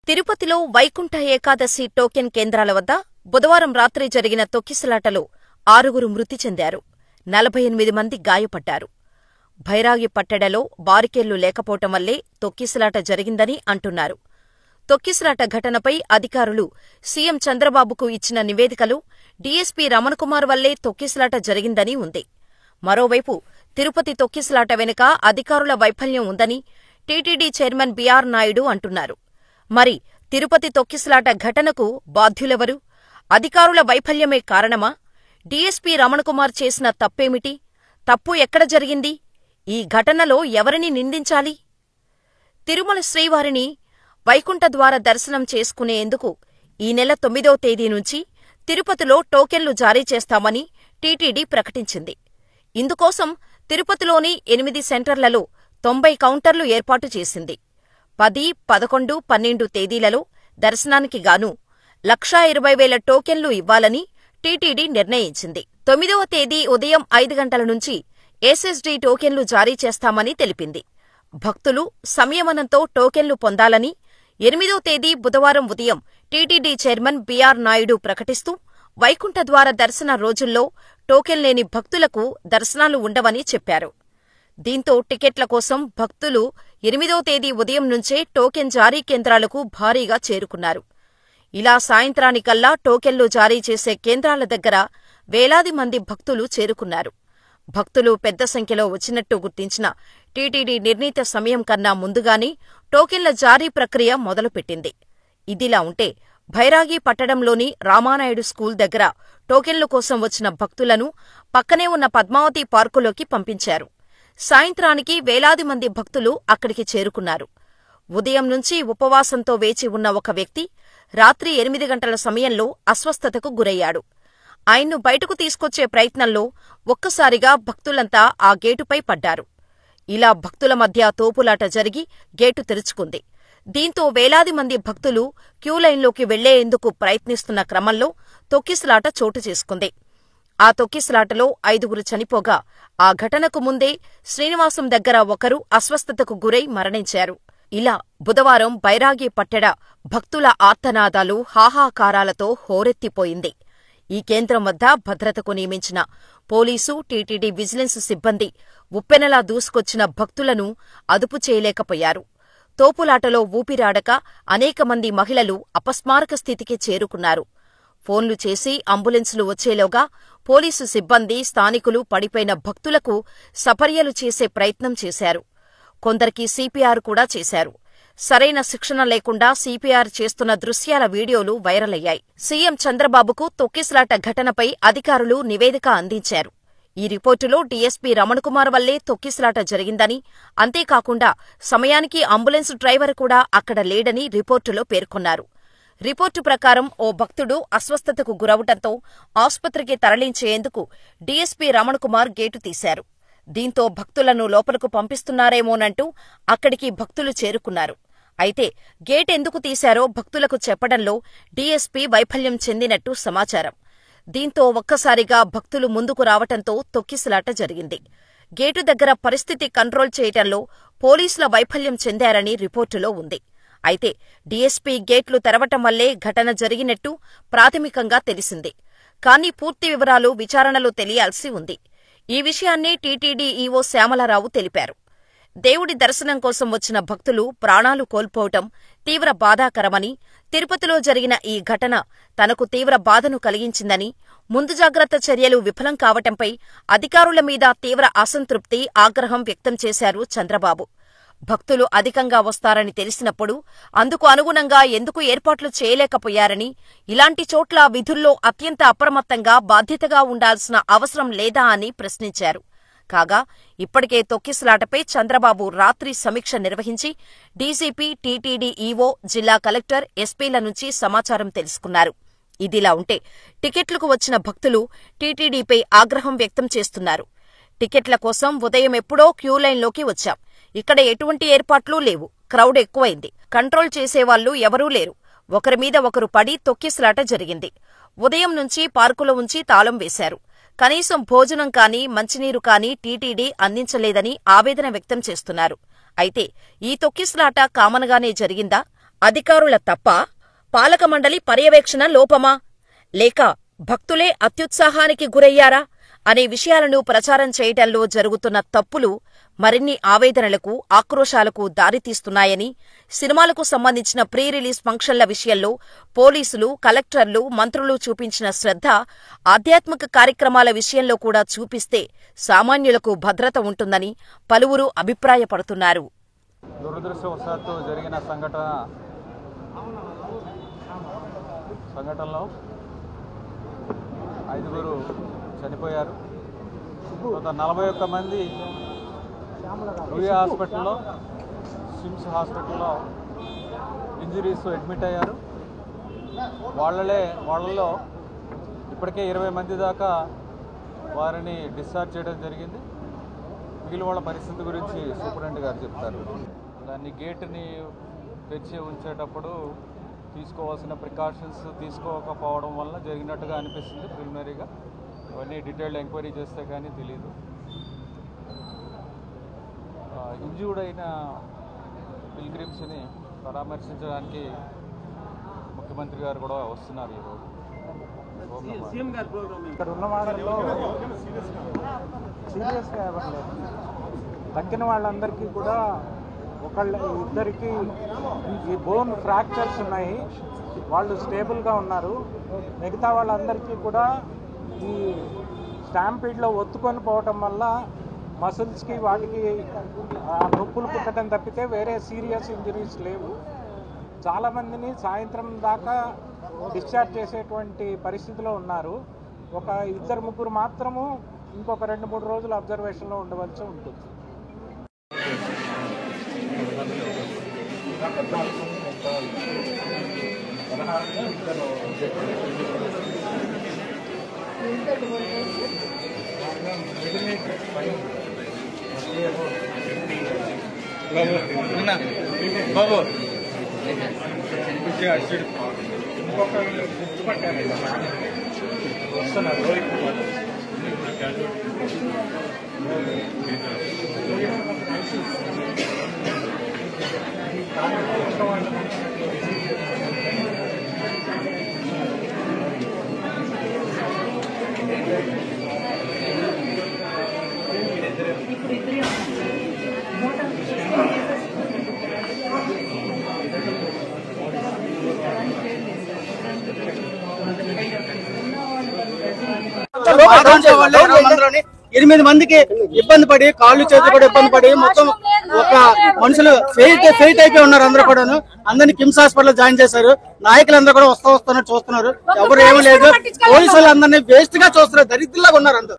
తిరుపతిలో వైకుంఠ ఏకాదశి టోకెన్ కేంద్రాల వద్ద బుధవారం రాత్రి జరిగిన తొక్కిసలాటలో 6 మృతి చెందారు. 48 మంది గాయపడ్డారు. భైరాగిపట్టెడలో బారికేళ్లు లేకపోవటం వల్లే తొక్కిసలాట జరిగిందని అంటున్నారు. తొక్కిసలాట ఘటనపై అధికారులు సీఎం చంద్రబాబుకు ఇచ్చిన నివేదికలో డీఎస్పీ రమణకుమార్ వల్లే తొక్కిసలాట జరిగిందని ఉంది. మరోవైపు తిరుపతి తొక్కిసలాట వెనుక అధికారుల వైఫల్యం ఉందని టీటీడీ చైర్మన్ బీఆర్ నాయుడు అంటున్నారు. మరి తిరుపతి తొక్కిసలాట ఘటనకు బాధ్యులెవరు? అధికారుల వైఫల్యమే కారణమా? డీఎస్పీ రమణకుమార్ చేసిన తప్పేమిటి? తప్పు ఎక్కడ జరిగింది? ఈ ఘటనలో ఎవరిని నిందించాలి? తిరుమల శ్రీవారిని వైకుంఠద్వార దర్శనం చేసుకునేందుకు ఈ నెల 9వ తేదీ నుంచి తిరుపతిలో టోకెన్లు జారీ చేస్తామని టీటీడీ ప్రకటించింది. ఇందుకోసం తిరుపతిలోని 8 సెంటర్లలో 90 కౌంటర్లు ఏర్పాటు చేసింది. 10, 11, 12 తేదీలలో దర్శనానికి గాను 1,20,000 టోకెన్లు ఇవ్వాలని టీటీడీ నిర్ణయించింది. 9వ తేదీ ఉదయం 5 గంటల నుంచి ఎస్ఎస్డీ టోకెన్లు జారీ చేస్తామని తెలిపింది. భక్తులు సంయమనంతో టోకెన్లు పొందాలని 8వ తేదీ బుధవారం ఉదయం టీటీడీ చైర్మన్ బీఆర్ నాయుడు ప్రకటిస్తూ వైకుంఠద్వార దర్శన రోజుల్లో టోకెన్ లేని భక్తులకు దర్శనాలు ఉండవని చెప్పారు. దీంతో టికెట్ల కోసం భక్తులు 8వ తేదీ ఉదయం నుంచే టోకెన్ జారీ కేంద్రాలకు భారీగా చేరుకున్నారు. ఇలా సాయంత్రానికల్లా టోకెన్లు జారీ చేసే కేంద్రాల దగ్గర వేలాది మంది భక్తులు చేరుకున్నారు. భక్తులు పెద్ద సంఖ్యలో వచ్చినట్టు గుర్తించిన టీటీడీ నిర్ణీత సమయం కన్నా ముందుగానే టోకెన్ల జారీ ప్రక్రియ మొదలుపెట్టింది. ఇదిలా ఉంటే భైరాగి పట్టణంలోని రామానాయుడు స్కూల్ దగ్గర టోకెన్ల కోసం వచ్చిన భక్తులను పక్కనే ఉన్న పద్మావతి పార్కులోకి పంపించారు. సాయంత్రానికి వేలాది మంది భక్తులు అక్కడికి చేరుకున్నారు. ఉదయం నుంచి ఉపవాసంతో వేచి ఉన్న ఒక వ్యక్తి రాత్రి 8 గంటల సమయంలో అస్వస్థతకు గురయ్యాడు. ఆయన్ను బయటకు తీసుకొచ్చే ప్రయత్నంలో ఒక్కసారిగా భక్తులంతా ఆ గేటుపై పడ్డారు. ఇలా భక్తుల మధ్య తోపులాట జరిగి గేటు తెరుచుకుంది. దీంతో వేలాది మంది భక్తులు క్యూలైన్లోకి వెళ్లేందుకు ప్రయత్నిస్తున్న క్రమంలో తొక్కిసలాట చోటు చేసుకుంది. ఆ తొక్కిసలాటలో 5 చనిపోగా ఆ ఘటనకు ముందే శ్రీనివాసం దగ్గర ఒకరు అస్వస్థతకు గురై మరణించారు. ఇలా బుధవారం బైరాగి పట్టెడ భక్తుల ఆర్తనాదాలు హాహాకారాలతో హోరెత్తిపోయింది. ఈ కేంద్రం వద్ద భద్రతకు నియమించిన పోలీసు, టీటీడీ విజిలెన్స్ సిబ్బంది ఉప్పెనలా దూసుకొచ్చిన భక్తులను అదుపు చేయలేకపోయారు. తోపులాటలో ఊపిరాడక అనేక మంది మహిళలు అపస్మారక స్థితికి చేరుకున్నారు. ఫోన్లు చేసి అంబులెన్సులు వచ్చేలోగా పోలీసు సిబ్బంది, స్థానికులు పడిపోయిన భక్తులకు సపర్యలు చేసే ప్రయత్నం చేశారు. కొందరికి సీపీఆర్ కూడా చేశారు. సరైన శిక్షణ లేకుండా సీపీఆర్ చేస్తున్న దృశ్యాల వీడియోలు వైరల్ అయ్యాయి. సీఎం చంద్రబాబుకు తొక్కిసలాట ఘటనపై అధికారులు నివేదిక అందించారు. ఈ రిపోర్టులో డీఎస్పీ రమణకుమార్ వల్లే తొక్కిసలాట జరిగిందని, అంతేకాకుండా సమయానికి అంబులెన్స్ డ్రైవర్ కూడా అక్కడ లేడని రిపోర్టులో పేర్కొన్నారు. రిపోర్టు ప్రకారం ఓ భక్తుడు అస్వస్థతకు గురవటంతో ఆస్పత్రికి తరలించేందుకు డీఎస్పీ రమణకుమార్ గేటు తీశారు. దీంతో భక్తులను లోపలకు పంపిస్తున్నారేమోనంటూ అక్కడికి భక్తులు చేరుకున్నారు. అయితే గేటెందుకు తీశారో భక్తులకు చెప్పడంలో డీఎస్పీ వైఫల్యం చెందినట్టు సమాచారం. దీంతో ఒక్కసారిగా భక్తులు ముందుకు రావటంతో తొక్కిసలాట జరిగింది. గేటు దగ్గర పరిస్థితి కంట్రోల్ చేయటంలో పోలీసుల వైఫల్యం చెందారని రిపోర్టులో ఉంది. అయితే డీఎస్పీ గేట్లు తెరవటం వల్లే ఘటన జరిగినట్టు ప్రాథమికంగా తెలిసింది. కానీ పూర్తి వివరాలు విచారణలో తెలియాల్సి ఉంది. ఈ విషయాన్ని టీటీడీ ఈవో శ్యామలారావు తెలిపారు. దేవుడి దర్శనం కోసం వచ్చిన భక్తులు ప్రాణాలు కోల్పోవటం తీవ్ర బాధాకరమని, తిరుపతిలో జరిగిన ఈ ఘటన తనకు తీవ్ర బాధను కలిగించిందని, ముందు జాగ్రత్త చర్యలు విఫలం కావటంపై అధికారుల మీద తీవ్ర అసంతృప్తి, ఆగ్రహం వ్యక్తం చేశారు చంద్రబాబు. భక్తులు అధికంగా వస్తారని తెలిసినప్పుడు అందుకు అనుగుణంగా ఎందుకు ఏర్పాట్లు చేయలేకపోయారని, ఇలాంటి చోట్ల విధుల్లో అత్యంత అప్రమత్తంగా బాధ్యతగా ఉండాల్సిన అవసరం లేదా అని ప్రశ్నించారు. కాగా ఇప్పటికే తొక్కిసలాటపై చంద్రబాబు రాత్రి సమీక్ష నిర్వహించి డీజీపీ, టీటీడీ ఈవో, జిల్లా కలెక్టర్, ఎస్పీల నుంచి సమాచారం తెలుసుకున్నారు. ఇదిలా ఉంటే టికెట్లకు వచ్చిన భక్తులు టీటీడీపై ఆగ్రహం వ్యక్తం చేస్తున్నారు. టికెట్ల కోసం ఉదయం ఎప్పుడో క్యూలైన్లోకి వచ్చాం. ఇక్కడ ఎటువంటి ఏర్పాట్లూ లేవు. క్రౌడ్ ఎక్కువైంది. కంట్రోల్ చేసేవాళ్లు ఎవరూ లేరు. ఒకరి మీద ఒకరు పడి తొక్కిసలాట జరిగింది. ఉదయం నుంచి పార్కులో ఉంచి తాళం వేశారు. కనీసం భోజనం కానీ, మంచినీరు కానీ టీటీడీ అందించలేదని ఆవేదన వ్యక్తం చేస్తున్నారు. అయితే ఈ తొక్కిసలాట కామన్గానే జరిగిందా? అధికారుల తప్పా? పాలక మండలి పర్యవేక్షణ లోపమా? లేక భక్తులే అత్యుత్సాహానికి గురయ్యారా అనే విషయాలను ప్రచారం చేయటంలో జరుగుతున్న తప్పులు మరిన్ని ఆవేదనలకు, ఆక్రోశాలకు దారితీస్తున్నాయని, సినిమాలకు సంబంధించిన ప్రీ రిలీజ్ ఫంక్షన్ల విషయంలో పోలీసులు, కలెక్టర్లు, మంత్రులు చూపించిన శ్రద్ధ ఆధ్యాత్మిక కార్యక్రమాల విషయంలో కూడా చూపిస్తే సామాన్యులకు భద్రత ఉంటుందని పలువురు అభిప్రాయపడుతున్నారు. దురదృష్టవశాత్తు జరిగిన సంఘటనలో 5 చనిపోయారు. 41 మంది రూయా హాస్పిటల్లో, సిమ్స్ హాస్పిటల్లో ఇంజరీస్ అడ్మిట్ అయ్యారు. వాళ్ళలో ఇప్పటికే 20 మంది దాకా వారిని డిశ్చార్జ్ చేయడం జరిగింది. మిగిలిన వాళ్ళ పరిస్థితి గురించి సూపరింటెండెంట్ గారు చెప్తారు. దాన్ని గేటుని తెరిచి ఉంచేటప్పుడు తీసుకోవాల్సిన ప్రికాషన్స్ తీసుకోకపోవడం వల్ల జరిగినట్టుగా అనిపిస్తుంది. ప్రిలిమినరీగా అవన్నీ డీటెయిల్డ్ ఎంక్వైరీ చేస్తే కానీ తెలియదు. ఇంజ్యూర్డ్ అయిన పిల్గ్రిమ్స్ని పరామర్శించడానికి ముఖ్యమంత్రి గారు కూడా వస్తున్నారు ఈరోజు. ఇక్కడ ఉన్న వాళ్ళలో సీరియస్గా ఎవరు లేదు. తగ్గిన వాళ్ళందరికీ కూడా ఇద్దరికి ఈ బోన్ ఫ్రాక్చర్స్ ఉన్నాయి, వాళ్ళు స్టేబుల్గా ఉన్నారు. మిగతా వాళ్ళందరికీ కూడా ఈ స్టాంపీడ్లో ఒత్తుకొని పోవటం వల్ల మసిల్స్కి వాటికి నొప్పులు పుట్టడం తప్పితే వేరే సీరియస్ ఇంజరీస్ లేవు. చాలామందిని సాయంత్రం దాకా డిశ్చార్జ్ చేసేటువంటి పరిస్థితిలో ఉన్నారు. ఒక 2-3 మాత్రము ఇంకొక 2-3 రోజులు అబ్జర్వేషన్లో ఉండవలసి ఉంటుంది. బాబు వస్తున్నారు. ఎనిమిది మందికి ఇబ్బంది పడి, కాళ్ళు చేతులు కూడా ఇబ్బంది పడి, మొత్తం ఒక మనుషులు ఫెయిట్ అయిపోయి ఉన్నారు. అందరూ కూడా అందరినీ కిమ్స్ హాస్పిటల్ జాయిన్ చేశారు. నాయకులందరూ కూడా వస్తున్నారు, చూస్తున్నారు. ఎవరు ఏమీ లేదు. పోలీసు వాళ్ళు అందరినీ వేస్ట్ గా చూస్తున్నారు. దరిద్రులాగా ఉన్నారు అందరూ.